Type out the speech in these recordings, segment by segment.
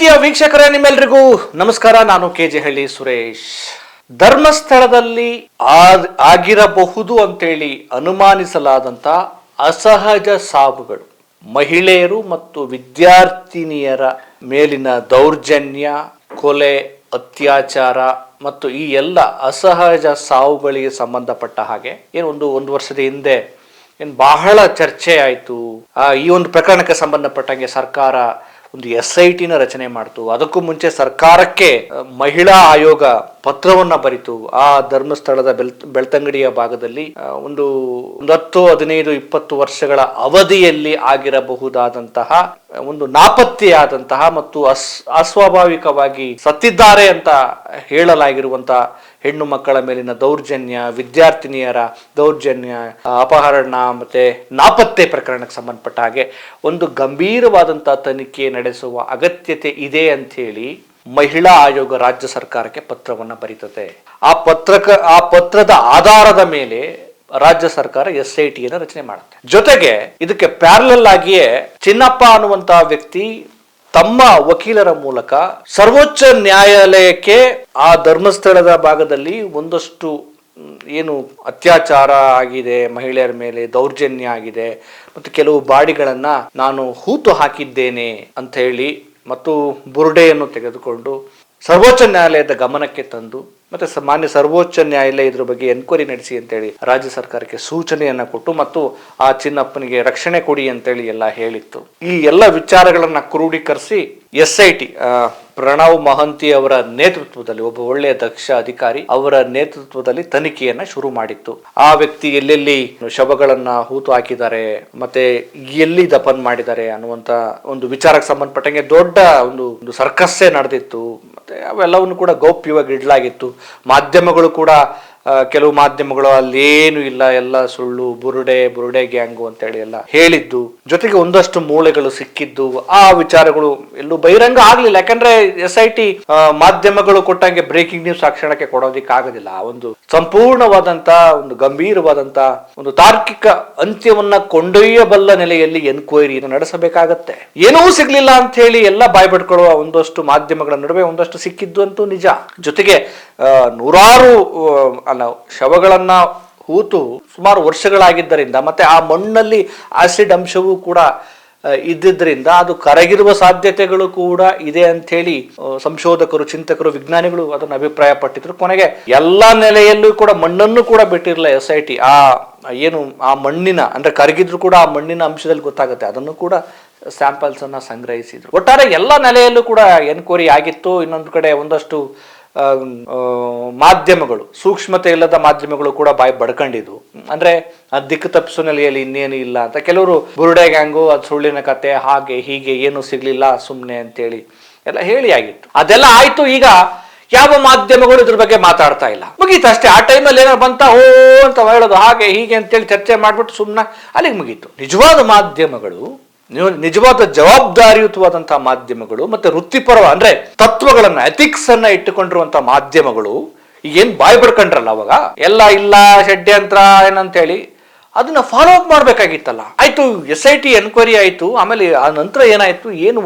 ಪ್ರೀತಿಯ ವೀಕ್ಷಕರೇ, ನಿಮ್ಮೆಲ್ರಿಗೂ ನಮಸ್ಕಾರ. ನಾನು ಕೆಜೆಹಳ್ಳಿ ಸುರೇಶ್. ಧರ್ಮಸ್ಥಳದಲ್ಲಿ ಆಗಿರಬಹುದು ಅಂತೇಳಿ ಅನುಮಾನಿಸಲಾದಂತ ಅಸಹಜ ಸಾವುಗಳು, ಮಹಿಳೆಯರು ಮತ್ತು ವಿದ್ಯಾರ್ಥಿನಿಯರ ಮೇಲಿನ ದೌರ್ಜನ್ಯ, ಕೊಲೆ, ಅತ್ಯಾಚಾರ ಮತ್ತು ಈ ಎಲ್ಲ ಅಸಹಜ ಸಾವುಗಳಿಗೆ ಸಂಬಂಧಪಟ್ಟ ಹಾಗೆ ಒಂದು ವರ್ಷದ ಹಿಂದೆ ಬಹಳ ಚರ್ಚೆ ಆಯಿತು. ಈ ಒಂದು ಪ್ರಕರಣಕ್ಕೆ ಸಂಬಂಧಪಟ್ಟಂಗೆ ಸರ್ಕಾರ ಒಂದು SIT ರಚನೆ ಮಾಡ್ತು. ಅದಕ್ಕೂ ಮುಂಚೆ ಸರ್ಕಾರಕ್ಕೆ ಮಹಿಳಾ ಆಯೋಗ ಪತ್ರವನ್ನ ಬರಿತು. ಆ ಧರ್ಮಸ್ಥಳದ ಬೆಳ್ತಂಗಡಿಯ ಭಾಗದಲ್ಲಿ ಒಂದು 10, 15, 20 ವರ್ಷಗಳ ಅವಧಿಯಲ್ಲಿ ಆಗಿರಬಹುದಾದಂತಹ ಒಂದು ನಾಪತ್ತೆಯಾದಂತಹ ಮತ್ತು ಅಸ್ವಾಭಾವಿಕವಾಗಿ ಸತ್ತಿದ್ದಾರೆ ಅಂತ ಹೇಳಲಾಗಿರುವಂತಹ ಹೆಣ್ಣು ಮಕ್ಕಳ ಮೇಲಿನ ದೌರ್ಜನ್ಯ, ವಿದ್ಯಾರ್ಥಿನಿಯರ ದೌರ್ಜನ್ಯ, ಅಪಹರಣ ಮತ್ತೆ ನಾಪತ್ತೆ ಪ್ರಕರಣಕ್ಕೆ ಸಂಬಂಧಪಟ್ಟ ಹಾಗೆ ಒಂದು ಗಂಭೀರವಾದಂತಹ ತನಿಖೆ ನಡೆಸುವ ಅಗತ್ಯತೆ ಇದೆ ಅಂತ ಹೇಳಿ ಮಹಿಳಾ ಆಯೋಗ ರಾಜ್ಯ ಸರ್ಕಾರಕ್ಕೆ ಪತ್ರವನ್ನ ಬರೀತದೆ. ಆ ಪತ್ರದ ಆಧಾರದ ಮೇಲೆ ರಾಜ್ಯ ಸರ್ಕಾರ SIT ರಚನೆ ಮಾಡುತ್ತೆ. ಜೊತೆಗೆ ಇದಕ್ಕೆ ಪ್ಯಾರಲಲ್ ಆಗಿಯೇ ಚಿನ್ನಪ್ಪ ಅನ್ನುವಂತಹ ವ್ಯಕ್ತಿ ತಮ್ಮ ವಕೀಲರ ಮೂಲಕ ಸರ್ವೋಚ್ಚ ನ್ಯಾಯಾಲಯಕ್ಕೆ ಆ ಧರ್ಮಸ್ಥಳದ ಭಾಗದಲ್ಲಿ ಒಂದಷ್ಟು ಏನು ಅತ್ಯಾಚಾರ ಆಗಿದೆ, ಮಹಿಳೆಯರ ಮೇಲೆ ದೌರ್ಜನ್ಯ ಆಗಿದೆ ಮತ್ತು ಕೆಲವು ಬಾಡಿಗಳನ್ನ ನಾನು ಹೂತು ಹಾಕಿದ್ದೇನೆ ಅಂತ ಹೇಳಿ ಮತ್ತು ಬುರುಡೆಯನ್ನು ತೆಗೆದುಕೊಂಡು ಸರ್ವೋಚ್ಚ ನ್ಯಾಯಾಲಯದ ಗಮನಕ್ಕೆ ತಂದು ಮತ್ತೆ ಮಾನ್ಯ ಸರ್ವೋಚ್ಚ ನ್ಯಾಯಾಲಯ ಇದ್ರ ಬಗ್ಗೆ ಎನ್ಕ್ವೈರಿ ನಡೆಸಿ ಅಂತೇಳಿ ರಾಜ್ಯ ಸರ್ಕಾರಕ್ಕೆ ಸೂಚನೆಯನ್ನ ಕೊಟ್ಟು ಮತ್ತು ಆ ಚಿನ್ನಪ್ಪನಿಗೆ ರಕ್ಷಣೆ ಕೊಡಿ ಅಂತೇಳಿ ಎಲ್ಲ ಹೇಳಿತ್ತು. ಈ ಎಲ್ಲ ವಿಚಾರಗಳನ್ನ ಕ್ರೋಢೀಕರಿಸಿ SIT ಪ್ರಣವ್ ಮಹಂತಿ ಅವರ ನೇತೃತ್ವದಲ್ಲಿ, ಒಬ್ಬ ಒಳ್ಳೆಯ ದಕ್ಷ ಅಧಿಕಾರಿ ಅವರ ನೇತೃತ್ವದಲ್ಲಿ ತನಿಖೆಯನ್ನ ಶುರು ಮಾಡಿತ್ತು. ಆ ವ್ಯಕ್ತಿ ಎಲ್ಲೆಲ್ಲಿ ಶವಗಳನ್ನ ಹೂತು ಹಾಕಿದ್ದಾರೆ ಮತ್ತೆ ಎಲ್ಲಿ ದಫನ್ ಮಾಡಿದ್ದಾರೆ ಅನ್ನುವಂತ ಒಂದು ವಿಚಾರಕ್ಕೆ ಸಂಬಂಧಪಟ್ಟಂಗೆ ದೊಡ್ಡ ಒಂದು ಸರ್ಕಸ್ಸೇ ನಡೆದಿತ್ತು. ಮತ್ತೆ ಅವೆಲ್ಲವನ್ನು ಕೂಡ ಗೌಪ್ಯವಾಗಿ ಇಡಲಾಗಿತ್ತು. ಮಾಧ್ಯಮಗಳು ಕೂಡ ಕೆಲವು ಮಾಧ್ಯಮಗಳು ಅಲ್ಲೇನು ಇಲ್ಲ, ಎಲ್ಲ ಸುಳ್ಳು, ಬುರುಡೆ ಗ್ಯಾಂಗು ಅಂತೇಳಿ ಎಲ್ಲ ಹೇಳಿದ್ದು. ಜೊತೆಗೆ ಒಂದಷ್ಟು ಮೂಳೆಗಳು ಸಿಕ್ಕಿದ್ದು, ಆ ವಿಚಾರಗಳು ಎಲ್ಲೂ ಬಹಿರಂಗ ಆಗ್ಲಿಲ್ಲ. ಯಾಕಂದ್ರೆ SIT ಮಾಧ್ಯಮಗಳು ಕೊಟ್ಟಂಗೆ ಬ್ರೇಕಿಂಗ್ ನ್ಯೂಸ್ ಆ ಕ್ಷಣಕ್ಕೆ ಕೊಡೋದಿಕ್ಕೆ ಆಗೋದಿಲ್ಲ. ಒಂದು ಸಂಪೂರ್ಣವಾದಂತ ಒಂದು ಗಂಭೀರವಾದಂತ ಒಂದು ತಾರ್ಕಿಕ ಅಂತ್ಯವನ್ನ ಕೊಂಡೊಯ್ಯಬಲ್ಲ ನೆಲೆಯಲ್ಲಿ ಎನ್ಕ್ವೈರಿಯನ್ನು ನಡೆಸಬೇಕಾಗತ್ತೆ. ಏನೂ ಸಿಗ್ಲಿಲ್ಲ ಅಂತ ಹೇಳಿ ಎಲ್ಲ ಬಾಯ್ಬಿಟ್ಕೊಳ್ಳುವ ಒಂದಷ್ಟು ಮಾಧ್ಯಮಗಳ ನಡುವೆ ಒಂದಷ್ಟು ಸಿಕ್ಕಿದ್ದು ಅಂತೂ ನಿಜ. ಜೊತೆಗೆ ನೂರಾರು ಶವಗಳನ್ನ ಹೂತು ಸುಮಾರು ವರ್ಷಗಳಾಗಿದ್ದರಿಂದ ಮತ್ತೆ ಆ ಮಣ್ಣಲ್ಲಿ ಆಸಿಡ್ ಅಂಶವೂ ಕೂಡ ಇದ್ದಿದ್ದರಿಂದ ಅದು ಕರಗಿರುವ ಸಾಧ್ಯತೆಗಳು ಕೂಡ ಇದೆ ಅಂತ ಹೇಳಿ ಸಂಶೋಧಕರು, ಚಿಂತಕರು, ವಿಜ್ಞಾನಿಗಳು ಅದನ್ನು ಅಭಿಪ್ರಾಯ ಪಟ್ಟಿದ್ರು. ಕೊನೆಗೆ ಎಲ್ಲಾ ನೆಲೆಯಲ್ಲೂ ಕೂಡ ಮಣ್ಣನ್ನು ಕೂಡ ಬಿಟ್ಟಿರಲಿಲ್ಲ SIT. ಆ ಮಣ್ಣಿನ ಅಂದ್ರೆ ಕರಗಿದ್ರು ಕೂಡ ಆ ಮಣ್ಣಿನ ಅಂಶದಲ್ಲಿ ಗೊತ್ತಾಗುತ್ತೆ, ಅದನ್ನು ಕೂಡ ಸ್ಯಾಂಪಲ್ಸ್ ಅನ್ನ ಸಂಗ್ರಹಿಸಿದ್ರು. ಒಟ್ಟಾರೆ ಎಲ್ಲ ನೆಲೆಯಲ್ಲೂ ಕೂಡ ಎನ್ಕ್ವೈರಿ ಆಗಿತ್ತು. ಇನ್ನೊಂದು ಕಡೆ ಒಂದಷ್ಟು ಮಾಧ್ಯಮಗಳು, ಸೂಕ್ಷ್ಮತೆ ಇಲ್ಲದ ಮಾಧ್ಯಮಗಳು ಕೂಡ ಬಾಯಿ ಬಡ್ಕೊಂಡಿದ್ವು. ಅಂದ್ರೆ ಆ ದಿಕ್ಕು ತಪ್ಪಿಸೋ ನೆಲೆಯಲ್ಲಿ ಇನ್ನೇನು ಇಲ್ಲ ಅಂತ. ಕೆಲವರು ಬುರುಡೆ ಗ್ಯಾಂಗು, ಅದು ಸುಳ್ಳಿನ ಕತೆ, ಹಾಗೆ ಹೀಗೆ ಏನು ಸಿಗ್ಲಿಲ್ಲ ಸುಮ್ನೆ ಅಂತೇಳಿ ಎಲ್ಲ ಹೇಳಿ ಆಗಿತ್ತು. ಅದೆಲ್ಲ ಆಯ್ತು. ಈಗ ಯಾವ ಮಾಧ್ಯಮಗಳು ಇದ್ರ ಬಗ್ಗೆ ಮಾತಾಡ್ತಾ ಇಲ್ಲ, ಮುಗೀತು ಅಷ್ಟೇ. ಆ ಟೈಮಲ್ಲಿ ಏನೋ ಬಂತ ಓ ಅಂತ ಹೇಳೋದು, ಹಾಗೆ ಹೀಗೆ ಅಂತೇಳಿ ಚರ್ಚೆ ಮಾಡ್ಬಿಟ್ಟು ಸುಮ್ಮನೆ ಅಲ್ಲಿಗೆ ಮುಗೀತು. ನಿಜವಾದ ಮಾಧ್ಯಮಗಳು, ನಿಜವಾದ ಜವಾಬ್ದಾರಿಯುತವಾದಂತಹ ಮಾಧ್ಯಮಗಳು ಮತ್ತೆ ವೃತ್ತಿಪರ ಅಂದ್ರೆ ತತ್ವಗಳನ್ನ, ಎಥಿಕ್ಸ್ ಅನ್ನ ಇಟ್ಟುಕೊಂಡಿರುವಂತಹ ಮಾಧ್ಯಮಗಳು ಈಗೇನ್ ಬಾಯ್ ಬಡ್ಕೊಂಡ್ರಲ್ಲ ಅವಾಗ ಎಲ್ಲ ಇಲ್ಲ ಷಡ್ಯಂತ್ರ ಏನಂತ ಹೇಳಿ ಅದನ್ನ ಫಾಲೋ ಅಪ್ ಮಾಡ್ಬೇಕಾಗಿತ್ತಲ್ಲ. ಆಯ್ತು, SIT ಎನ್ಕ್ವೈರಿ ಆಯ್ತು. ಆಮೇಲೆ ಆ ನಂತರ ಏನಾಯ್ತು, ಏನು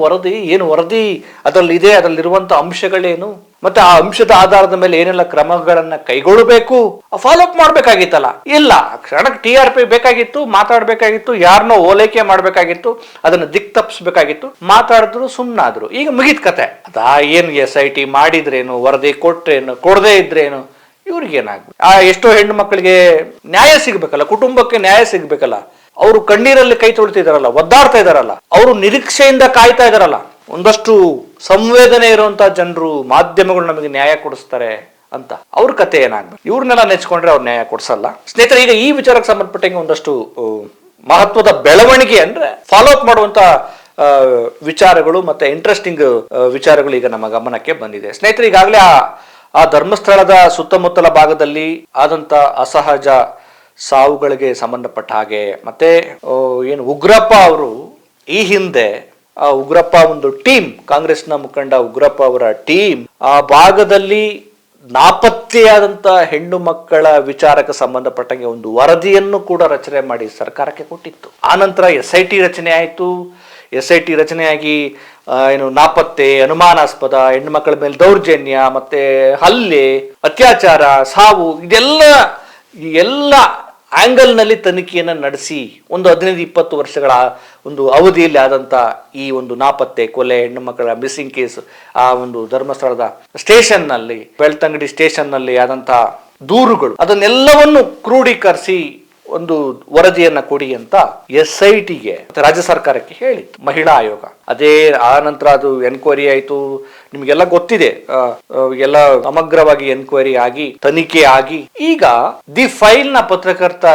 ವರದಿ ಅದರಲ್ಲಿದೆ, ಅದರಲ್ಲಿರುವಂತ ಅಂಶಗಳೇನು ಮತ್ತೆ ಆ ಅಂಶದ ಆಧಾರದ ಮೇಲೆ ಏನೆಲ್ಲ ಕ್ರಮಗಳನ್ನ ಕೈಗೊಳ್ಳಬೇಕು ಫಾಲೋ ಅಪ್ ಮಾಡ್ಬೇಕಾಗಿತ್ತಲ್ಲ. ಇಲ್ಲ, ಕ್ಷಣಕ್ಕೆ TRP ಬೇಕಾಗಿತ್ತು, ಮಾತಾಡ್ಬೇಕಾಗಿತ್ತು, ಯಾರನ್ನೋ ಓಲೈಕೆ ಮಾಡ್ಬೇಕಾಗಿತ್ತು, ಅದನ್ನ ದಿಕ್ ತಪ್ಪಿಸ್ಬೇಕಾಗಿತ್ತು, ಮಾತಾಡಿದ್ರು, ಸುಮ್ಮನಾದ್ರು. ಈಗ ಮುಗಿದ ಕತೆ. ಅದಾ ಏನು SIT ಮಾಡಿದ್ರೇನು, ವರದಿ ಕೊಟ್ರೇನು, ಕೊಡದೇ ಇದ್ರೇನು, ಇವ್ರಿಗೇನಾಗ್ಬೇಕು? ಎಷ್ಟೋ ಹೆಣ್ಣು ಮಕ್ಕಳಿಗೆ ನ್ಯಾಯ ಸಿಗ್ಬೇಕಲ್ಲ, ಕುಟುಂಬಕ್ಕೆ ನ್ಯಾಯ ಸಿಗ್ಬೇಕಲ್ಲ. ಅವರು ಕಣ್ಣೀರಲ್ಲಿ ಕೈ ತೊಳ್ತಿದಾರಲ್ಲ, ಒದ್ದಾಡ್ತಾ ಇದಾರಲ್ಲ, ಅವರು ನಿರೀಕ್ಷೆಯಿಂದ ಕಾಯ್ತಾ ಇದಾರಲ್ಲ. ಒಂದಷ್ಟು ಸಂವೇದನೆ ಇರುವಂತ ಜನರು, ಮಾಧ್ಯಮಗಳು ನಮಗೆ ನ್ಯಾಯ ಕೊಡಿಸ್ತಾರೆ ಅಂತ ಅವ್ರ ಕತೆ ಏನಾಗ್ಬೇಕು? ಇವ್ರನ್ನೆಲ್ಲ ನೆಚ್ಕೊಂಡ್ರೆ ಅವ್ರು ನ್ಯಾಯ ಕೊಡ್ಸಲ್ಲ. ಸ್ನೇಹಿತರೆ, ಈಗ ಈ ವಿಚಾರಕ್ಕೆ ಸಂಬಂಧಪಟ್ಟಂಗೆ ಒಂದಷ್ಟು ಮಹತ್ವದ ಬೆಳವಣಿಗೆ ಅಂದ್ರೆ ಫಾಲೋ ಅಪ್ ಮಾಡುವಂತ ವಿಚಾರಗಳು ಮತ್ತೆ ಇಂಟ್ರೆಸ್ಟಿಂಗ್ ವಿಚಾರಗಳು ಈಗ ನಮ್ಮ ಗಮನಕ್ಕೆ ಬಂದಿದೆ. ಸ್ನೇಹಿತರೆ, ಈಗಾಗಲೇ ಆ ಧರ್ಮಸ್ಥಳದ ಸುತ್ತಮುತ್ತಲ ಭಾಗದಲ್ಲಿ ಆದಂತ ಅಸಹಜ ಸಾವುಗಳಿಗೆ ಸಂಬಂಧಪಟ್ಟ ಹಾಗೆ ಮತ್ತೆ ಏನು ಉಗ್ರಪ್ಪ ಅವರು ಈ ಹಿಂದೆ ಉಗ್ರಪ್ಪ ಒಂದು ಟೀಮ್, ಕಾಂಗ್ರೆಸ್ನ ಮುಖಂಡ ಉಗ್ರಪ್ಪ ಅವರ ಟೀಮ್ ಆ ಭಾಗದಲ್ಲಿ ನಾಪತ್ತೆಯಾದಂತ ಹೆಣ್ಣು ಮಕ್ಕಳ ವಿಚಾರಕ್ಕೆ ಸಂಬಂಧಪಟ್ಟಂಗೆ ಒಂದು ವರದಿಯನ್ನು ಕೂಡ ರಚನೆ ಮಾಡಿ ಸರ್ಕಾರಕ್ಕೆ ಕೊಟ್ಟಿತ್ತು. ಆನಂತರ SIT ರಚನೆ ಆಯಿತು. SIT ರಚನೆಯಾಗಿ ಏನು ನಾಪತ್ತೆ, ಅನುಮಾನಾಸ್ಪದ, ಹೆಣ್ಮಕ್ಳ ಮೇಲೆ ದೌರ್ಜನ್ಯ, ಮತ್ತೆ ಹಲ್ಲೆ, ಅತ್ಯಾಚಾರ, ಸಾವು, ಈ ಎಲ್ಲ ಆಂಗಲ್ನಲ್ಲಿ ತನಿಖೆಯನ್ನು ನಡೆಸಿ ಒಂದು 15-20 ವರ್ಷಗಳ ಒಂದು ಅವಧಿಯಲ್ಲಿ ಆದಂಥ ಈ ಒಂದು ನಾಪತ್ತೆ, ಕೊಲೆ, ಹೆಣ್ಣು ಮಕ್ಕಳ ಮಿಸ್ಸಿಂಗ್ ಕೇಸ್, ಆ ಒಂದು ಧರ್ಮಸ್ಥಳದ ಸ್ಟೇಷನ್ನಲ್ಲಿ, ಬೆಳ್ತಂಗಡಿ ಸ್ಟೇಷನ್ನಲ್ಲಿ ಆದಂಥ ದೂರುಗಳು, ಅದನ್ನೆಲ್ಲವನ್ನು ಕ್ರೋಢೀಕರಿಸಿ ಒಂದು ವರದಿಯನ್ನ ಕೊಡಿ ಅಂತ SITಗೆ ರಾಜ್ಯ ಸರ್ಕಾರಕ್ಕೆ ಹೇಳಿತ್ತು ಮಹಿಳಾ ಆಯೋಗ. ಅದೇ ಆ ನಂತರ ಅದು ಎನ್ಕ್ವೈರಿ ಆಯಿತು. ನಿಮಗೆಲ್ಲ ಗೊತ್ತಿದೆ, ಎಲ್ಲ ಸಮಗ್ರವಾಗಿ ಎನ್ಕ್ವೈರಿ ಆಗಿ ತನಿಖೆ ಆಗಿ ಈಗ ದಿ ಫೈಲ್ ನ ಪತ್ರಕರ್ತ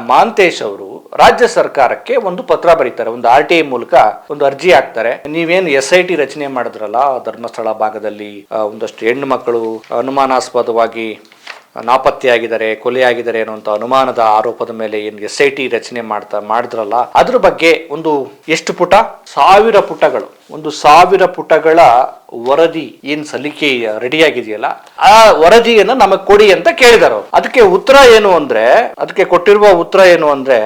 ಮಹಾಂತೇಶ್ ಅವರು ರಾಜ್ಯ ಸರ್ಕಾರಕ್ಕೆ ಒಂದು ಪತ್ರ ಬರೀತಾರೆ. ಒಂದು RTI ಮೂಲಕ ಒಂದು ಅರ್ಜಿ ಹಾಕ್ತಾರೆ. ನೀವೇನು SIT ರಚನೆ ಮಾಡಿದ್ರಲ್ಲ ಧರ್ಮಸ್ಥಳ ಭಾಗದಲ್ಲಿ ಒಂದಷ್ಟು ಹೆಣ್ಣು ಮಕ್ಕಳು ಅನುಮಾನಾಸ್ಪದವಾಗಿ ನಾಪತ್ತೆಯಾಗಿದ್ದಾರೆ, ಕೊಲೆಯಾಗಿದ್ದಾರೆ ಅನ್ನುವಂಥ ಅನುಮಾನದ ಆರೋಪದ ಮೇಲೆ ಏನು SIT ರಚನೆ ಮಾಡಿದ್ರಲ್ಲ ಅದ್ರ ಬಗ್ಗೆ ಒಂದು ಎಷ್ಟು ಪುಟ, 1000 ಪುಟಗಳು, 1000 ಪುಟಗಳ ವರದಿ ಏನ್ ಸಲ್ಲಿಕೆ ರೆಡಿಯಾಗಿದೆಯಲ್ಲ ಆ ವರದಿಯನ್ನ ನಮಗ್ ಕೊಡಿ ಅಂತ ಕೇಳಿದಾರೆ. ಅದಕ್ಕೆ ಕೊಟ್ಟಿರುವ ಉತ್ತರ ಏನು ಅಂದ್ರೆ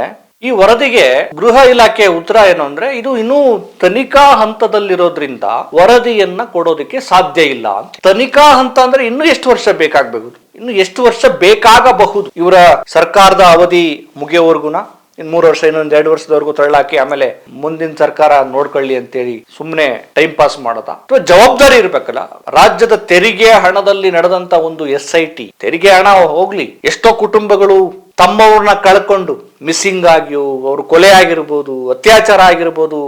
ಈ ವರದಿಗೆ ಗೃಹ ಇಲಾಖೆ ಉತ್ತರ ಏನು ಅಂದ್ರೆ ಇದು ಇನ್ನೂ ತನಿಖಾ ಹಂತದಲ್ಲಿರೋದ್ರಿಂದ ವರದಿಯನ್ನ ಕೊಡೋದಕ್ಕೆ ಸಾಧ್ಯ ಇಲ್ಲ ಅಂತ. ತನಿಖಾ ಹಂತ ಅಂದ್ರೆ ಇನ್ನು ಎಷ್ಟು ವರ್ಷ ಬೇಕಾಗಬಹುದು, ಇನ್ನು ಎಷ್ಟು ವರ್ಷ ಬೇಕಾಗಬಹುದು ಇವರ ಸರ್ಕಾರದ ಅವಧಿ ಮುಗಿಯೋವರೆಗುನ? ಇನ್ನು 3 ವರ್ಷ, ಇನ್ನೊಂದು 2 ವರ್ಷದವರೆಗೂ ತಳ್ಳಾಕಿ ಆಮೇಲೆ ಮುಂದಿನ ಸರ್ಕಾರ ನೋಡ್ಕೊಳ್ಳಿ ಅಂತೇಳಿ ಸುಮ್ಮನೆ ಟೈಮ್ ಪಾಸ್ ಮಾಡೋದಾ? ಅಥವಾ ಜವಾಬ್ದಾರಿ ಇರ್ಬೇಕಲ್ಲ. ರಾಜ್ಯದ ತೆರಿಗೆ ಹಣದಲ್ಲಿ ನಡೆದಂತ ಒಂದು SIT, ತೆರಿಗೆ ಹಣ ಹೋಗ್ಲಿ, ಎಷ್ಟೋ ಕುಟುಂಬಗಳು ತಮ್ಮವ್ರನ್ನ ಕಳ್ಕೊಂಡು ಮಿಸ್ಸಿಂಗ್ ಆಗಿಯೋ, ಅವ್ರು ಕೊಲೆ ಆಗಿರ್ಬೋದು, ಅತ್ಯಾಚಾರ ಆಗಿರ್ಬೋದು,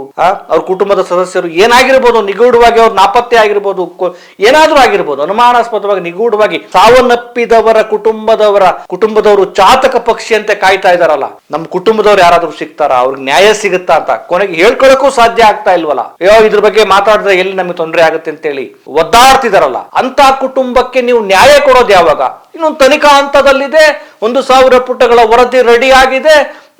ಅವ್ರ ಕುಟುಂಬದ ಸದಸ್ಯರು ಏನಾಗಿರ್ಬೋದು, ನಿಗೂಢವಾಗಿ ಅವ್ರು ನಾಪತ್ತೆ ಆಗಿರ್ಬೋದು, ಏನಾದ್ರೂ ಆಗಿರ್ಬೋದು, ಅನುಮಾನಾಸ್ಪದವಾಗಿ ನಿಗೂಢವಾಗಿ ಸಾವನ್ನಪ್ಪಿದವರ ಕುಟುಂಬದವರು ಚಾತಕ ಪಕ್ಷಿಯಂತೆ ಕಾಯ್ತಾ ಇದಾರಲ್ಲ, ನಮ್ಮ ಕುಟುಂಬದವ್ರು ಯಾರಾದ್ರೂ ಸಿಗ್ತಾರ, ಅವ್ರಿಗೆ ನ್ಯಾಯ ಸಿಗುತ್ತಾ ಅಂತ ಕೊನೆಗೆ ಹೇಳ್ಕೊಳಕ್ಕೂ ಸಾಧ್ಯ ಆಗ್ತಾ ಇಲ್ವಲ್ಲ. ಇದ್ರ ಬಗ್ಗೆ ಮಾತಾಡಿದ್ರೆ ಎಲ್ಲಿ ನಮಗೆ ತೊಂದರೆ ಆಗುತ್ತೆ ಅಂತೇಳಿ ಒದ್ದಾಡ್ತಿದಾರಲ್ಲ, ಅಂತ ಕುಟುಂಬಕ್ಕೆ ನೀವು ನ್ಯಾಯ ಕೊಡೋದು ಯಾವಾಗ? ಇನ್ನೊಂದು ತನಿಖಾ ಹಂತದಲ್ಲಿದೆ, 1000 ಪುಟಗಳ ವರದಿ ರೆಡಿ ಆಗಿದೆ,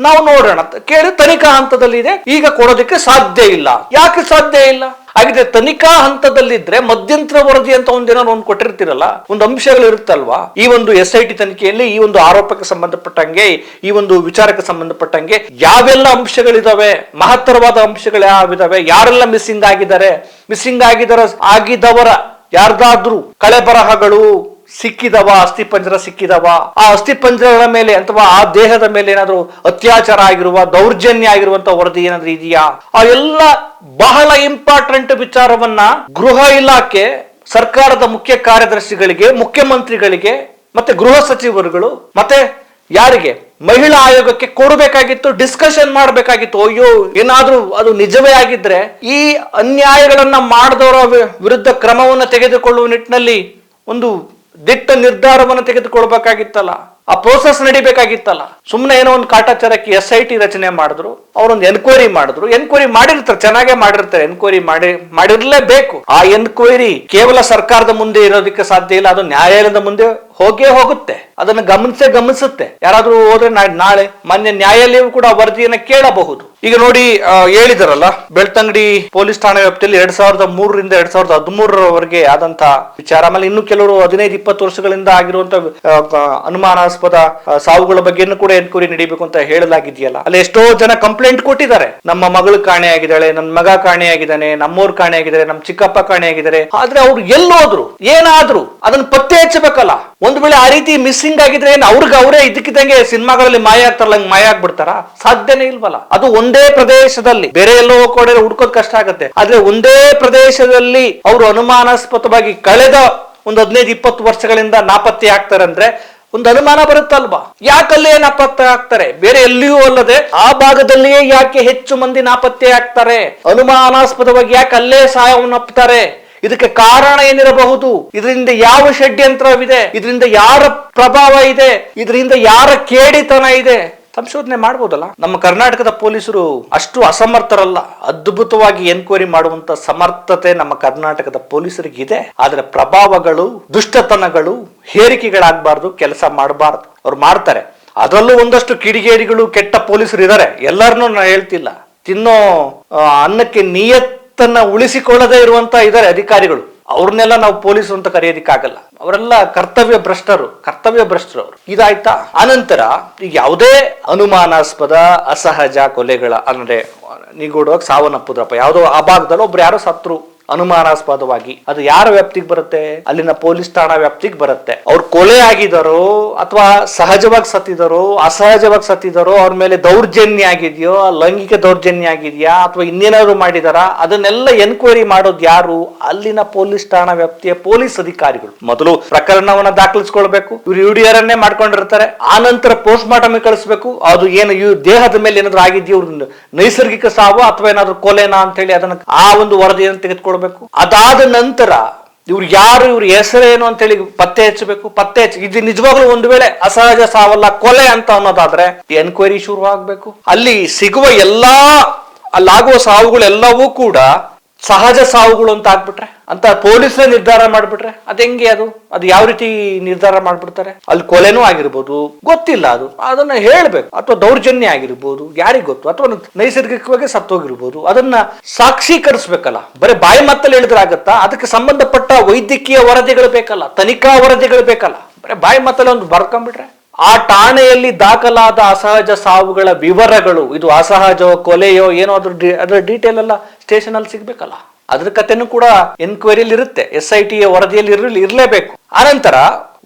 ನಾವು ನೋಡೋಣ ಕೇಳಿ ತನಿಖಾ ಹಂತದಲ್ಲಿದೆ, ಈಗ ಕೊಡೋದಕ್ಕೆ ಸಾಧ್ಯ ಇಲ್ಲ. ಯಾಕೆ ಸಾಧ್ಯ ಇಲ್ಲ ಆಗಿದೆ? ತನಿಖಾ ಹಂತದಲ್ಲಿದ್ರೆ ಮಧ್ಯಂತರ ವರದಿ ಅಂತ ಒಂದೇನಾದ್ರು ಒಂದು ಕೊಟ್ಟಿರ್ತೀರಲ್ಲ, ಒಂದು ಅಂಶಗಳು ಇರುತ್ತಲ್ವಾ. ಈ ಒಂದು SIT ತನಿಖೆಯಲ್ಲಿ ಈ ಒಂದು ಆರೋಪಕ್ಕೆ ಸಂಬಂಧಪಟ್ಟಂಗೆ, ಈ ಒಂದು ವಿಚಾರಕ್ಕೆ ಸಂಬಂಧಪಟ್ಟಂಗೆ ಯಾವೆಲ್ಲ ಅಂಶಗಳಿದಾವೆ, ಮಹತ್ತರವಾದ ಅಂಶಗಳು ಯಾವಿದಾವೆ, ಯಾರೆಲ್ಲ ಮಿಸ್ಸಿಂಗ್ ಆಗಿದವರ ಯಾರ್ದಾದ್ರೂ ಕಳೆ ಬರಹಗಳು ಸಿಕ್ಕಿದವ, ಅಸ್ಥಿಪಂಜರ ಸಿಕ್ಕಿದವ, ಆ ಅಸ್ಥಿಪಂಜರಗಳ ಮೇಲೆ ಅಥವಾ ಆ ದೇಹದ ಮೇಲೆ ಏನಾದ್ರು ಅತ್ಯಾಚಾರ ಆಗಿರುವ, ದೌರ್ಜನ್ಯ ಆಗಿರುವಂತ ವರದಿ ಏನಾದ್ರೂ ಇದೆಯಾ? ಆ ಎಲ್ಲ ಬಹಳ ಇಂಪಾರ್ಟೆಂಟ್ ವಿಚಾರವನ್ನ ಗೃಹ ಇಲಾಖೆ ಸರ್ಕಾರದ ಮುಖ್ಯ ಕಾರ್ಯದರ್ಶಿಗಳಿಗೆ, ಮುಖ್ಯಮಂತ್ರಿಗಳಿಗೆ, ಮತ್ತೆ ಗೃಹ ಸಚಿವರುಗಳು, ಮತ್ತೆ ಯಾರಿಗೆ ಮಹಿಳಾ ಆಯೋಗಕ್ಕೆ ಕೊಡಬೇಕಾಗಿತ್ತು, ಡಿಸ್ಕಷನ್ ಮಾಡಬೇಕಾಗಿತ್ತು. ಅಯ್ಯೋ, ಏನಾದ್ರೂ ಅದು ನಿಜವೇ ಆಗಿದ್ರೆ ಈ ಅನ್ಯಾಯಗಳನ್ನ ಮಾಡಿದವರ ವಿರುದ್ಧ ಕ್ರಮವನ್ನು ತೆಗೆದುಕೊಳ್ಳುವ ನಿಟ್ಟಿನಲ್ಲಿ ಒಂದು ದಿಟ್ಟ ನಿರ್ಧಾರವನ್ನು ತೆಗೆದುಕೊಳ್ಬೇಕಾಗಿತ್ತಲ್ಲ, ಆ ಪ್ರೋಸೆಸ್ ನಡಿಬೇಕಾಗಿತ್ತಲ್ಲ. ಸುಮ್ಮನೆ ಏನೋ ಒಂದು ಕಾಟಾಚಾರಕ್ಕೆ SIT ರಚನೆ ಮಾಡಿದ್ರು, ಅವರೊಂದು ಎನ್ಕ್ವೈರಿ ಮಾಡಿರ್ತಾರೆ, ಚೆನ್ನಾಗೇ ಮಾಡಿರ್ತಾರೆ, ಎನ್ಕ್ವೈರಿ ಮಾಡಿರ್ಲೇಬೇಕು. ಆ ಎನ್ಕ್ವೈರಿ ಕೇವಲ ಸರ್ಕಾರದ ಮುಂದೆ ಇರೋದಕ್ಕೆ ಸಾಧ್ಯ ಇಲ್ಲ, ಅದು ನ್ಯಾಯಾಲಯದ ಮುಂದೆ ಹೋಗುತ್ತೆ. ಅದನ್ನ ಗಮನಿಸುತ್ತೆ. ಯಾರಾದ್ರೂ ಹೋದ್ರೆ ನಾಳೆ ಮಾನ್ಯ ನ್ಯಾಯಾಲಯವು ಕೂಡ ವರದಿಯನ್ನ ಕೇಳಬಹುದು. ಈಗ ನೋಡಿ, ಹೇಳಿದಾರಲ್ಲ, ಬೆಳ್ತಂಗಡಿ ಪೊಲೀಸ್ ಠಾಣೆ ವ್ಯಾಪ್ತಿಯಲ್ಲಿ 2003ರಿಂದ 2013ರವರೆಗೆ ಆದಂತ ವಿಚಾರ, ಆಮೇಲೆ ಇನ್ನು ಕೆಲವರು 15-20 ವರ್ಷಗಳಿಂದ ಆಗಿರುವಂತ ಅನುಮಾನಾಸ್ಪದ ಸಾವುಗಳ ಬಗ್ಗೆನೂ ಕೂಡ ಎನ್ಕ್ವೈರಿ ನಡೀಬೇಕು ಅಂತ ಹೇಳಲಾಗಿದೆಯಲ್ಲ. ಅಲ್ಲಿ ಎಷ್ಟೋ ಜನ ಕಂಪ್ಲೇಂಟ್ ಕೊಟ್ಟಿದ್ದಾರೆ, ನಮ್ಮ ಮಗಳು ಕಾಣೆ ಆಗಿದ್ದಾಳೆ, ನನ್ನ ಮಗ ಕಾಣೆ ಆಗಿದ್ದಾನೆ, ನಮ್ಮವ್ರು ಕಾಣೆ ಆಗಿದ್ದಾರೆ, ನಮ್ಮ ಚಿಕ್ಕಪ್ಪ ಕಾಣೆ ಆಗಿದ್ದಾರೆ. ಆದ್ರೆ ಅವ್ರು ಎಲ್ಲೋದ್ರು, ಏನಾದ್ರು ಅದನ್ನ ಪತ್ತೆ ಹಚ್ಚಬೇಕಲ್ಲ. ಒಂದು ವೇಳೆ ಆ ರೀತಿ ಮಿಸ್ಸಿಂಗ್ ಆಗಿದ್ರೆ ಏನು ಅವರೇ ಇದಕ್ಕಿದ್ದಂಗೆ ಸಿನಿಮಾಗಳಲ್ಲಿ ಮಾಯ ಆಗ್ತಾರಲ್ಲ, ಮಾಯ ಆಗ್ಬಿಡ್ತಾರ? ಸಾಧ್ಯನೇ ಇಲ್ವಲ್ಲ. ಅದು ಒಂದೇ ಪ್ರದೇಶದಲ್ಲಿ, ಬೇರೆ ಎಲ್ಲೋ ಕೂಡ ಹುಡ್ಕೋದ್ ಕಷ್ಟ ಆಗುತ್ತೆ. ಆದ್ರೆ ಒಂದೇ ಪ್ರದೇಶದಲ್ಲಿ ಅವರು ಅನುಮಾನಾಸ್ಪದವಾಗಿ ಕಳೆದ ಒಂದು 15-20 ವರ್ಷಗಳಿಂದ ನಾಪತ್ತೆ ಆಗ್ತಾರೆ ಅಂದ್ರೆ ಒಂದು ಅನುಮಾನ ಬರುತ್ತಲ್ವಾ? ಯಾಕಲ್ಲೇ ನಾಪತ್ತೆ ಆಗ್ತಾರೆ? ಬೇರೆ ಎಲ್ಲಿಯೂ ಅಲ್ಲದೆ ಆ ಭಾಗದಲ್ಲಿಯೇ ಯಾಕೆ ಹೆಚ್ಚು ಮಂದಿ ನಾಪತ್ತೆ ಆಗ್ತಾರೆ? ಅನುಮಾನಾಸ್ಪದವಾಗಿ ಯಾಕೆ ಅಲ್ಲೇ ಸಾವನ್ನಪ್ಪುತ್ತಾರೆ? ಇದಕ್ಕೆ ಕಾರಣ ಏನಿರಬಹುದು? ಇದರಿಂದ ಯಾವ ಷಡ್ಯಂತ್ರವಿದೆ? ಇದರಿಂದ ಯಾರ ಪ್ರಭಾವ ಇದೆ? ಇದರಿಂದ ಯಾರ ಕೇಡಿತನ ಇದೆ? ಸಂಶೋಧನೆ ಮಾಡಬಹುದಲ್ಲ. ನಮ್ಮ ಕರ್ನಾಟಕದ ಪೊಲೀಸರು ಅಷ್ಟು ಅಸಮರ್ಥರಲ್ಲ. ಅದ್ಭುತವಾಗಿ ಎನ್ಕ್ವೈರಿ ಮಾಡುವಂತ ಸಮರ್ಥತೆ ನಮ್ಮ ಕರ್ನಾಟಕದ ಪೊಲೀಸರಿಗೆ ಇದೆ. ಆದ್ರೆ ಪ್ರಭಾವಗಳು, ದುಷ್ಟತನಗಳು, ಹೇರಿಕೆಗಳಾಗಬಾರ್ದು, ಕೆಲಸ ಮಾಡಬಾರ್ದು. ಅವ್ರು ಮಾಡ್ತಾರೆ. ಅದರಲ್ಲೂ ಒಂದಷ್ಟು ಕಿಡಿಗೇಡಿಗಳು, ಕೆಟ್ಟ ಪೊಲೀಸರು ಇದ್ದಾರೆ. ಎಲ್ಲರನ್ನೂ ನಾನು ಹೇಳ್ತಿಲ್ಲ. ತಿನ್ನೋ ಅನ್ನಕ್ಕೆ ನಿಯತ್ತನ್ನ ಉಳಿಸಿಕೊಳ್ಳದೆ ಇರುವಂತ ಇದ್ದಾರೆ ಅಧಿಕಾರಿಗಳು. ಅವ್ರನ್ನೆಲ್ಲ ನಾವು ಪೊಲೀಸರು ಅಂತ ಕರೆಯೋದಿಕ್ಕಾಗಲ್ಲ. ಅವರೆಲ್ಲ ಕರ್ತವ್ಯ ಭ್ರಷ್ಟರು ಅವರು. ಇದಾಯ್ತಾ? ಅನಂತರ ಈಗ ಯಾವುದೇ ಅನುಮಾನಾಸ್ಪದ ಅಸಹಜ ಕೊಲೆಗಳ ಅಂದ್ರೆ ನಿಗೂಢವಾಗಿ ಸಾವನ್ನಪ್ಪುದ್ರಪ್ಪ, ಯಾವುದೋ ಆ ಭಾಗದಲ್ಲಿ ಒಬ್ರು ಯಾರೋ ಸತ್ರು ಅನುಮಾನಾಸ್ಪದವಾಗಿ, ಅದು ಯಾರ ವ್ಯಾಪ್ತಿಗೆ ಬರುತ್ತೆ? ಅಲ್ಲಿನ ಪೊಲೀಸ್ ಠಾಣಾ ವ್ಯಾಪ್ತಿಗೆ ಬರುತ್ತೆ. ಅವ್ರು ಕೊಲೆ ಆಗಿದಾರೋ ಅಥವಾ ಸಹಜವಾಗಿ ಸತ್ತಿದಾರೋ ಅಸಹಜವಾಗಿ ಸತ್ತಿದಾರೋ, ಅವ್ರ ಮೇಲೆ ದೌರ್ಜನ್ಯ ಆಗಿದೆಯೋ, ಲೈಂಗಿಕ ದೌರ್ಜನ್ಯ ಆಗಿದೆಯಾ ಅಥವಾ ಇನ್ನೇನಾದ್ರು ಮಾಡಿದಾರ, ಅದನ್ನೆಲ್ಲ ಎನ್ಕ್ವೈರಿ ಮಾಡೋದು ಯಾರು? ಅಲ್ಲಿನ ಪೊಲೀಸ್ ಠಾಣಾ ವ್ಯಾಪ್ತಿಯ ಪೊಲೀಸ್ ಅಧಿಕಾರಿಗಳು. ಮೊದಲು ಪ್ರಕರಣವನ್ನ ದಾಖಲಿಸ್ಕೊಳ್ಬೇಕು, ಇವ್ರು UDR ಅನ್ನೇ ಮಾಡ್ಕೊಂಡಿರ್ತಾರೆ. ಆ ನಂತರ ಪೋಸ್ಟ್ ಮಾರ್ಟಮ್ ಕಳಿಸ್ಬೇಕು. ಅದು ಏನು ದೇಹದ ಮೇಲೆ ಏನಾದ್ರು ಆಗಿದೆಯೋ, ನೈಸರ್ಗಿಕ ಸಾವು ಅಥವಾ ಏನಾದ್ರು ಕೊಲೆನಾ ಅಂತ ಹೇಳಿ ಅದನ್ನ ಆ ಒಂದು ವರದಿಯನ್ನು ತೆಗೆದುಕೊಳ್ಬೇಕು. ಅದಾದ ನಂತರ ಇವ್ರು ಯಾರು, ಇವ್ರ ಹೆಸರೇನು ಅಂತ ಹೇಳಿ ಪತ್ತೆ ಹಚ್ಚಬೇಕು. ಇದು ನಿಜವಾಗ್ಲೂ ಒಂದು ವೇಳೆ ಅಸಹಜ ಸಾವಲ್ಲ ಕೊಲೆ ಅಂತ ಅನ್ನೋದಾದ್ರೆ ಎನ್ಕ್ವೈರಿ ಶುರು ಆಗ್ಬೇಕು. ಅಲ್ಲಿ ಸಿಗುವ ಅಲ್ಲಾಗುವ ಸಾವುಗಳೆಲ್ಲವೂ ಕೂಡ ಸಹಜ ಸಾವುಗಳು ಅಂತ ಆಗ್ಬಿಟ್ರೆ, ಅಂತ ಪೊಲೀಸರೇ ನಿರ್ಧಾರ ಮಾಡ್ಬಿಟ್ರೆ ಅದು ಹೆಂಗೆ? ಅದು ಯಾವ ರೀತಿ ನಿರ್ಧಾರ ಮಾಡ್ಬಿಡ್ತಾರೆ? ಅಲ್ಲಿ ಕೊಲೆನೂ ಆಗಿರ್ಬೋದು, ಗೊತ್ತಿಲ್ಲ, ಅದನ್ನ ಹೇಳ್ಬೇಕು. ಅಥವಾ ದೌರ್ಜನ್ಯ ಆಗಿರ್ಬೋದು, ಯಾರಿಗ್ ಗೊತ್ತು, ಅಥವಾ ನೈಸರ್ಗಿಕವಾಗಿ ಸತ್ತೋಗಿರ್ಬೋದು, ಅದನ್ನ ಸಾಕ್ಷೀಕರಿಸ್ಬೇಕಲ್ಲ. ಬರೀ ಬಾಯಿ ಮತ್ತಲ್ಲಿ ಹೇಳಿದ್ರೆ ಆಗತ್ತಾ? ಅದಕ್ಕೆ ಸಂಬಂಧಪಟ್ಟ ವೈದ್ಯಕೀಯ ವರದಿಗಳು ಬೇಕಲ್ಲ, ತನಿಖಾ ವರದಿಗಳು ಬೇಕಲ್ಲ. ಬರೀ ಬಾಯಿ ಮತ್ತಲ್ಲಿ ಒಂದು ಬರ್ಕೊಂಡ್ಬಿಟ್ರೆ ಆ ಠಾಣೆಯಲ್ಲಿ ದಾಖಲಾದ ಅಸಹಜ ಸಾವುಗಳ ವಿವರಗಳು, ಇದು ಅಸಹಜ ಕೊಲೆಯೋ ಏನೋ ಅದ್ರ ಡೀಟೇಲ್ ಎಲ್ಲ ಸ್ಟೇಷನ್ ಅಲ್ಲಿ ಸಿಗ್ಬೇಕಲ್ಲ. ಅದ್ರ ಕಥೆನೂ ಕೂಡ ಎನ್ಕ್ವೈರಿಯಲ್ಲಿ ಇರುತ್ತೆ, SIT ವರದಿಯಲ್ಲಿ ಇರ್ಲೇಬೇಕು. ಆನಂತರ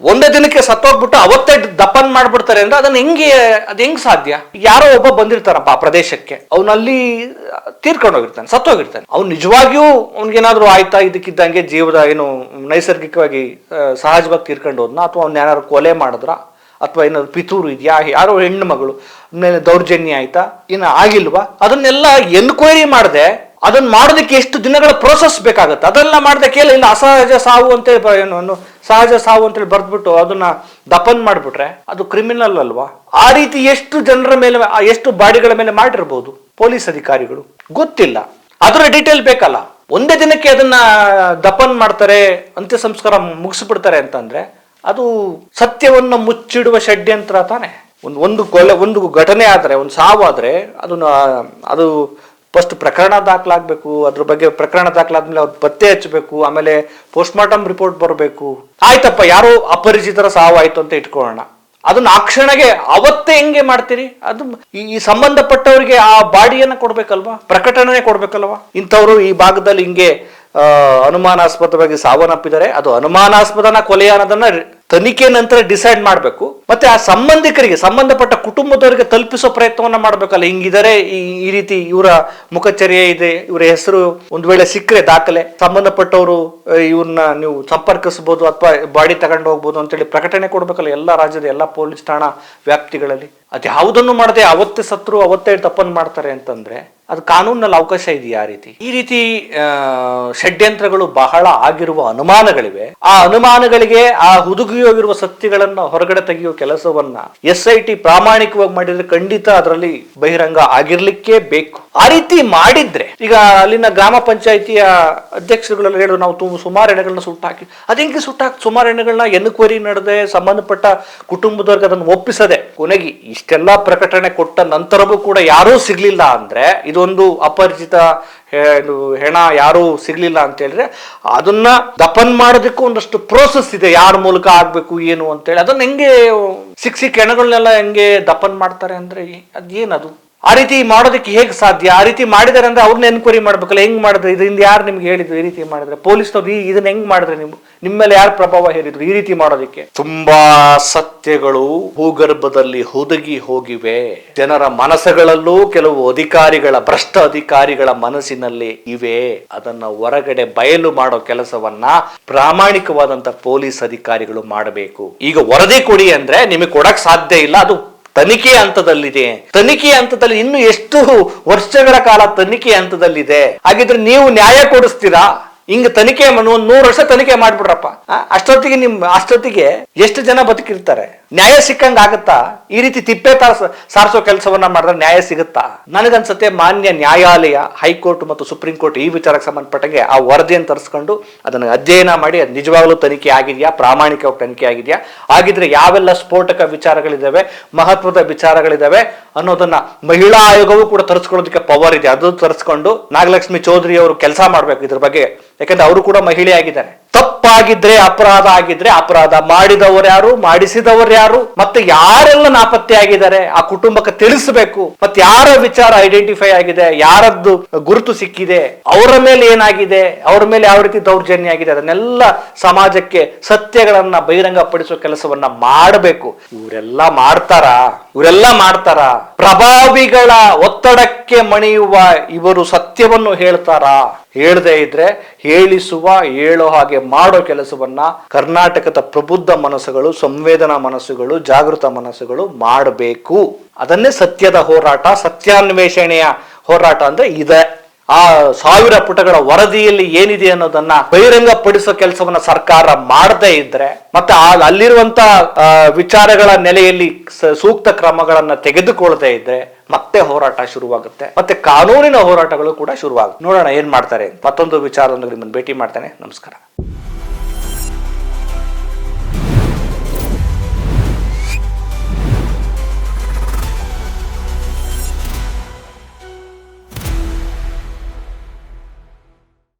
ಒಂದೇ ದಿನಕ್ಕೆ ಸತ್ತೋಗ್ಬಿಟ್ಟು ಅವತ್ತೇ ದಫನ್ ಮಾಡ್ಬಿಡ್ತಾರೆ ಅಂದ್ರೆ ಅದ್ ಹೆಂಗ್ ಸಾಧ್ಯ? ಯಾರೋ ಒಬ್ಬ ಬಂದಿರ್ತಾರಪ್ಪ ಆ ಪ್ರದೇಶಕ್ಕೆ, ಅವನಲ್ಲಿ ತೀರ್ಕೊಂಡೋಗಿರ್ತಾನೆ, ಸತ್ತೋಗಿರ್ತಾನೆ. ಅವ್ನು ನಿಜವಾಗಿಯೂ ಅವ್ನಿಗೇನಾದ್ರು ಆಯ್ತಾ ಇದಕ್ಕಿದ್ದಂಗೆ ಜೀವದ ಏನು ನೈಸರ್ಗಿಕವಾಗಿ ಸಹಜವಾಗಿ ತೀರ್ಕೊಂಡು ಹೋದ್ನ, ಅಥವಾ ಅವ್ನ ಏನಾದ್ರು ಕೊಲೆ ಮಾಡಿದ್ರ, ಅಥವಾ ಏನಾದ್ರು ಪಿತೂರು ಇದೆಯಾ, ಯಾರೋ ಹೆಣ್ಣು ಮಗಳು ಮೇಲೆ ದೌರ್ಜನ್ಯ ಆಯ್ತಾ, ಇನ್ನು ಆಗಿಲ್ವಾ, ಅದನ್ನೆಲ್ಲ ಎನ್ಕ್ವೈರಿ ಮಾಡದೆ ಅದನ್ನ ಮಾಡೋದಕ್ಕೆ ಎಷ್ಟು ದಿನಗಳ ಪ್ರೋಸೆಸ್ ಬೇಕಾಗುತ್ತೆ. ಅದೆಲ್ಲ ಮಾಡದೆ ಕೇಳ ಇಲ್ಲ ಅಸಹಜ ಸಾವು ಅಂತ ಸಹಜ ಸಾವು ಅಂತೇಳಿ ಬರ್ದ್ಬಿಟ್ಟು ಅದನ್ನ ದಫನ್ ಮಾಡ್ಬಿಟ್ರೆ ಅದು ಕ್ರಿಮಿನಲ್ ಅಲ್ವಾ? ಆ ರೀತಿ ಎಷ್ಟು ಜನರ ಮೇಲೆ, ಎಷ್ಟು ಬಾಡಿಗಳ ಮೇಲೆ ಮಾಡಿರ್ಬೋದು ಪೊಲೀಸ್ ಅಧಿಕಾರಿಗಳು, ಗೊತ್ತಿಲ್ಲ. ಅದರ ಡೀಟೇಲ್ ಬೇಕಲ್ಲ. ಒಂದೇ ದಿನಕ್ಕೆ ಅದನ್ನ ದಫನ್ ಮಾಡ್ತಾರೆ, ಅಂತ್ಯ ಸಂಸ್ಕಾರ ಮುಗಿಸ್ಬಿಡ್ತಾರೆ ಅಂತಂದ್ರೆ ಅದು ಸತ್ಯವನ್ನು ಮುಚ್ಚಿಡುವ ಷಡ್ಯಂತ್ರ ತಾನೆ. ಒಂದು ಕೊಲೆ, ಒಂದು ಘಟನೆ ಆದ್ರೆ, ಒಂದು ಸಾವು ಆದ್ರೆ ಅದು ಫಸ್ಟ್ ಪ್ರಕರಣ ದಾಖಲಾಗಬೇಕು. ಅದ್ರ ಬಗ್ಗೆ ಪ್ರಕರಣ ದಾಖಲಾದ್ಮೇಲೆ ಅವ್ರು ಪತ್ತೆ ಹಚ್ಚಬೇಕು, ಆಮೇಲೆ ಪೋಸ್ಟ್ ಮಾರ್ಟಮ್ ರಿಪೋರ್ಟ್ ಬರಬೇಕು. ಆಯ್ತಪ್ಪ, ಯಾರೋ ಅಪರಿಚಿತರ ಸಾವು ಆಯ್ತು ಅಂತ ಇಟ್ಕೊಳ್ಳೋಣ, ಅದನ್ನ ಆ ಕ್ಷಣಗೆ ಅವತ್ತೇ ಹೆಂಗೆ ಮಾಡ್ತೀರಿ? ಅದು ಈ ಸಂಬಂಧಪಟ್ಟವರಿಗೆ ಆ ಬಾಡಿಯನ್ನ ಕೊಡ್ಬೇಕಲ್ವಾ, ಪ್ರಕಟಣೆ ಕೊಡ್ಬೇಕಲ್ವಾ? ಇಂಥವ್ರು ಈ ಭಾಗದಲ್ಲಿ ಹಿಂಗೆ ಅನುಮಾನಾಸ್ಪದವಾಗಿ ಸಾವನ್ನಪ್ಪಿದ್ದಾರೆ, ಅದು ಅನುಮಾನಾಸ್ಪದನ ಕೊಲೆ ಅನ್ನೋದನ್ನ ತನಿಖೆ ನಂತರ ಡಿಸೈಡ್ ಮಾಡಬೇಕು. ಮತ್ತೆ ಆ ಸಂಬಂಧಿಕರಿಗೆ, ಸಂಬಂಧಪಟ್ಟ ಕುಟುಂಬದವರಿಗೆ ತಲುಪಿಸೋ ಪ್ರಯತ್ನವನ್ನ ಮಾಡ್ಬೇಕಲ್ಲ. ಹಿಂಗಿದ್ದಾರೆ, ಈ ರೀತಿ ಇವರ ಮುಖಚರ್ಯೆ ಇದೆ, ಇವರ ಹೆಸರು ಒಂದು ವೇಳೆ ಸಿಕ್ಕರೆ ದಾಖಲೆ, ಸಂಬಂಧಪಟ್ಟವರು ಇವ್ರನ್ನ ನೀವು ಸಂಪರ್ಕಿಸಬಹುದು ಅಥವಾ ಬಾಡಿ ತಗೊಂಡು ಹೋಗ್ಬೋದು ಅಂತೇಳಿ ಪ್ರಕಟಣೆ ಕೊಡ್ಬೇಕಲ್ಲ ಎಲ್ಲ ರಾಜ್ಯದ ಎಲ್ಲ ಪೊಲೀಸ್ ಠಾಣಾ ವ್ಯಾಪ್ತಿಗಳಲ್ಲಿ. ಅದ್ಯಾವುದನ್ನು ಮಾಡದೆ ಅವತ್ತೇ ಸತ್ರು ಅವತ್ತೇ ತಪ್ಪನ್ನು ಮಾಡ್ತಾರೆ ಅಂತಂದ್ರೆ ಅದು ಕಾನೂನಲ್ಲಿ ಅವಕಾಶ ಇದೆಯಾ? ಈ ರೀತಿ ಷಡ್ಯಂತ್ರಗಳು ಬಹಳ ಆಗಿರುವ ಅನುಮಾನಗಳಿವೆ. ಆ ಅನುಮಾನಗಳಿಗೆ ಆ ಹುದುಗಿ ಹೋಗಿರುವ ಸತ್ಯಗಳನ್ನ ಹೊರಗಡೆ ತೆಗೆಯುವ ಕೆಲಸವನ್ನ SIT ಪ್ರಾಮಾಣಿಕವಾಗಿ ಮಾಡಿದ್ರೆ ಖಂಡಿತ ಅದರಲ್ಲಿ ಬಹಿರಂಗ ಆಗಿರ್ಲಿಕ್ಕೆ ಬೇಕು. ಆ ರೀತಿ ಮಾಡಿದ್ರೆ, ಈಗ ಅಲ್ಲಿನ ಗ್ರಾಮ ಪಂಚಾಯಿತಿಯ ಅಧ್ಯಕ್ಷರುಗಳೆಲ್ಲ ಹೇಳು, ನಾವು ಸುಮಾರು ಎಣ್ಣೆಗಳನ್ನ ಸುಟ್ಟಾಕಿ, ಅದೇಂಗೆ ಸುಟ್ಟಾಕಿ ಸುಮಾರು ಎಣ್ಣೆಗಳನ್ನ ಎನ್ಕ್ವೈರಿ ನಡೆದೆ, ಸಂಬಂಧಪಟ್ಟ ಕುಟುಂಬದವ್ರಿಗೆ ಅದನ್ನು ಒಪ್ಪಿಸದೆ, ಕೊನೆಗೆ ಇಷ್ಟೆಲ್ಲಾ ಪ್ರಕಟಣೆ ಕೊಟ್ಟ ನಂತರವೂ ಕೂಡ ಯಾರೂ ಸಿಗ್ಲಿಲ್ಲ ಅಂದ್ರೆ, ಇದೊಂದು ಅಪರಿಚಿತ ಹೆಣ ಯಾರು ಸಿಗ್ಲಿಲ್ಲ ಅಂತ ಹೇಳಿದ್ರೆ ಅದನ್ನ ದಫನ್ ಮಾಡೋದಕ್ಕೂ ಒಂದಷ್ಟು ಪ್ರೋಸೆಸ್ ಇದೆ, ಯಾರ ಮೂಲಕ ಆಗ್ಬೇಕು ಏನು ಅಂತ ಹೇಳಿ. ಅದನ್ನ ಹೆಂಗೆ ಸಿಕ್ಕ ಹೆಣಗಳನ್ನೆಲ್ಲ ಹೆಂಗೆ ದಫನ್ ಮಾಡ್ತಾರೆ ಅಂದ್ರೆ ಅದೇನದು? ಆ ರೀತಿ ಮಾಡೋದಕ್ಕೆ ಹೇಗೆ ಸಾಧ್ಯ? ಆ ರೀತಿ ಮಾಡಿದಾರೆ ಅಂದ್ರೆ ಅವ್ರನ್ನ ಎನ್ಕ್ವೈರಿ ಮಾಡ್ಬೇಕಲ್ಲ. ಹೆಂಗ್ ಮಾಡಿದ್ರೆ? ಇದರಿಂದ ಯಾರು ನಿಮ್ಗೆ ಹೇಳಿದ್ರು ಈ ರೀತಿ ಮಾಡಿದ್ರೆ? ಪೊಲೀಸ್ನವ್ರು ಇದನ್ನ ಹೆಂಗ್ ಮಾಡಿದ್ರೆ? ನಿಮ್ಮ ಮೇಲೆ ಯಾರು ಪ್ರಭಾವ ಹೇರಿದ್ರು ಈ ರೀತಿ ಮಾಡೋದಕ್ಕೆ? ತುಂಬಾ ಸತ್ಯಗಳು ಭೂಗರ್ಭದಲ್ಲಿ ಹುದುಗಿ ಹೋಗಿವೆ. ಜನರ ಮನಸ್ಸುಗಳಲ್ಲೂ ಕೆಲವು ಭ್ರಷ್ಟ ಅಧಿಕಾರಿಗಳ ಮನಸ್ಸಿನಲ್ಲಿ ಇವೆ. ಅದನ್ನ ಹೊರಗಡೆ ಬಯಲು ಮಾಡೋ ಕೆಲಸವನ್ನ ಪ್ರಾಮಾಣಿಕವಾದಂತ ಪೊಲೀಸ್ ಅಧಿಕಾರಿಗಳು ಮಾಡಬೇಕು. ಈಗ ವರದಿ ಕೊಡಿ ಅಂದ್ರೆ ನಿಮಗೆ ಕೊಡಕ್ ಸಾಧ್ಯ ಇಲ್ಲ, ಅದು ತನಿಖೆ ಹಂತದಲ್ಲಿದೆ. ತನಿಖೆ ಹಂತದಲ್ಲಿ ಇನ್ನು ಎಷ್ಟು ವರ್ಷಗಳ ಕಾಲ ತನಿಖೆ ಹಂತದಲ್ಲಿದೆ. ಹಾಗಿದ್ರೆ ನೀವು ನ್ಯಾಯ ಕೊಡಿಸ್ತೀರಾ? ಹಿಂಗ ತನಿಖೆ 100 ವರ್ಷ ತನಿಖೆ ಮಾಡ್ಬಿಡ್ರಪ್ಪ, ಅಷ್ಟೊತ್ತಿಗೆ ಎಷ್ಟು ಜನ ಬದುಕಿರ್ತಾರೆ? ನ್ಯಾಯ ಸಿಕ್ಕಂಗ ಆಗತ್ತಾ? ಈ ರೀತಿ ತಿಪ್ಪೆ ಸಾರಿಸೋ ಕೆಲಸವನ್ನ ಮಾಡಿದ್ರೆ ನ್ಯಾಯ ಸಿಗುತ್ತಾ? ನನಗನ್ಸತ್ತೆ ಮಾನ್ಯ ನ್ಯಾಯಾಲಯ, ಹೈಕೋರ್ಟ್ ಮತ್ತು ಸುಪ್ರೀಂ ಕೋರ್ಟ್ ಈ ವಿಚಾರಕ್ಕೆ ಸಂಬಂಧಪಟ್ಟಂಗೆ ಆ ವರದಿಯನ್ನು ತರಿಸ್ಕೊಂಡು ಅದನ್ನು ಅಧ್ಯಯನ ಮಾಡಿ ಅದು ನಿಜವಾಗ್ಲೂ ತನಿಖೆ ಆಗಿದೆಯಾ, ಪ್ರಾಮಾಣಿಕವಾಗಿ ತನಿಖೆ ಆಗಿದೆಯಾ, ಆಗಿದ್ರೆ ಯಾವೆಲ್ಲ ಸ್ಫೋಟಕ ವಿಚಾರಗಳಿದಾವೆ, ಮಹತ್ವದ ವಿಚಾರಗಳಿದಾವೆ ಅನ್ನೋದನ್ನ ಮಹಿಳಾ ಆಯೋಗವೂ ಕೂಡ ತರಿಸ್ಕೊಳ್ಳೋದಕ್ಕೆ ಪವರ್ ಇದೆ. ಅದು ತರಿಸ್ಕೊಂಡು ನಾಗಲಕ್ಷ್ಮಿ ಚೌಧರಿ ಅವರು ಕೆಲಸ ಮಾಡ್ಬೇಕು ಇದ್ರ ಬಗ್ಗೆ. ಯಾಕಂದ್ರೆ ಅವರು ಕೂಡ ಮಹಿಳೆ ಆಗಿದ್ದಾರೆ. ತಪ್ಪಾಗಿದ್ರೆ, ಅಪರಾಧ ಆಗಿದ್ರೆ, ಅಪರಾಧ ಮಾಡಿದವರು ಯಾರು, ಮಾಡಿಸಿದವರು ಯಾರು, ಮತ್ತೆ ಯಾರೆಲ್ಲ ನಾಪತ್ತೆ ಆಗಿದ್ದಾರೆ ಆ ಕುಟುಂಬಕ್ಕೆ ತಿಳಿಸಬೇಕು. ಮತ್ತೆ ಯಾರ ವಿಚಾರ ಐಡೆಂಟಿಫೈ ಆಗಿದೆ, ಯಾರದ್ದು ಗುರುತು ಸಿಕ್ಕಿದೆ, ಅವರ ಮೇಲೆ ಏನಾಗಿದೆ, ಅವರ ಮೇಲೆ ಯಾವ ರೀತಿ ದೌರ್ಜನ್ಯ ಆಗಿದೆ, ಅದನ್ನೆಲ್ಲ ಸಮಾಜಕ್ಕೆ ಸತ್ಯಗಳನ್ನ ಬಹಿರಂಗಪಡಿಸುವ ಕೆಲಸವನ್ನ ಮಾಡಬೇಕು. ಇವರೆಲ್ಲ ಮಾಡ್ತಾರ? ಪ್ರಭಾವಿಗಳ ಒತ್ತಡಕ್ಕೆ ಮಣಿಯುವ ಇವರು ಸತ್ಯವನ್ನು ಹೇಳ್ತಾರಾ? ಹೇಳದೇ ಇದ್ರೆ ಹೇಳೋ ಹಾಗೆ ಮಾಡೋ ಕೆಲಸವನ್ನ ಕರ್ನಾಟಕದ ಪ್ರಬುದ್ಧ ಮನಸ್ಸುಗಳು, ಸಂವೇದನಾ ಮನಸ್ಸುಗಳು, ಜಾಗೃತ ಮನಸ್ಸುಗಳು ಮಾಡಬೇಕು. ಅದನ್ನೇ ಸತ್ಯದ ಹೋರಾಟ, ಸತ್ಯಾನ್ವೇಷಣೆಯ ಹೋರಾಟ ಅಂದ್ರೆ ಇದೆ. ಆ 1000 ಪುಟಗಳ ವರದಿಯಲ್ಲಿ ಏನಿದೆ ಅನ್ನೋದನ್ನ ಬಹಿರಂಗಪಡಿಸೋ ಕೆಲಸವನ್ನ ಸರ್ಕಾರ ಮಾಡದೇ ಇದ್ರೆ, ಮತ್ತೆ ಅಲ್ಲಿರುವಂತ ವಿಚಾರಗಳ ನೆಲೆಯಲ್ಲಿ ಸೂಕ್ತ ಕ್ರಮಗಳನ್ನ ತೆಗೆದುಕೊಳ್ಳದೆ ಇದ್ರೆ ಮತ್ತೆ ಹೋರಾಟ ಶುರುವಾಗುತ್ತೆ. ಮತ್ತೆ ಕಾನೂನಿನ ಹೋರಾಟಗಳು ಕೂಡ ಶುರುವಾಗುತ್ತೆ. ನೋಡೋಣ ಏನ್ ಮಾಡ್ತಾರೆ. ಮತ್ತೊಂದು ವಿಚಾರದೊಂದಿಗೆ ನಿಮ್ಮನ್ನು ಭೇಟಿ ಮಾಡ್ತೇನೆ. ನಮಸ್ಕಾರ.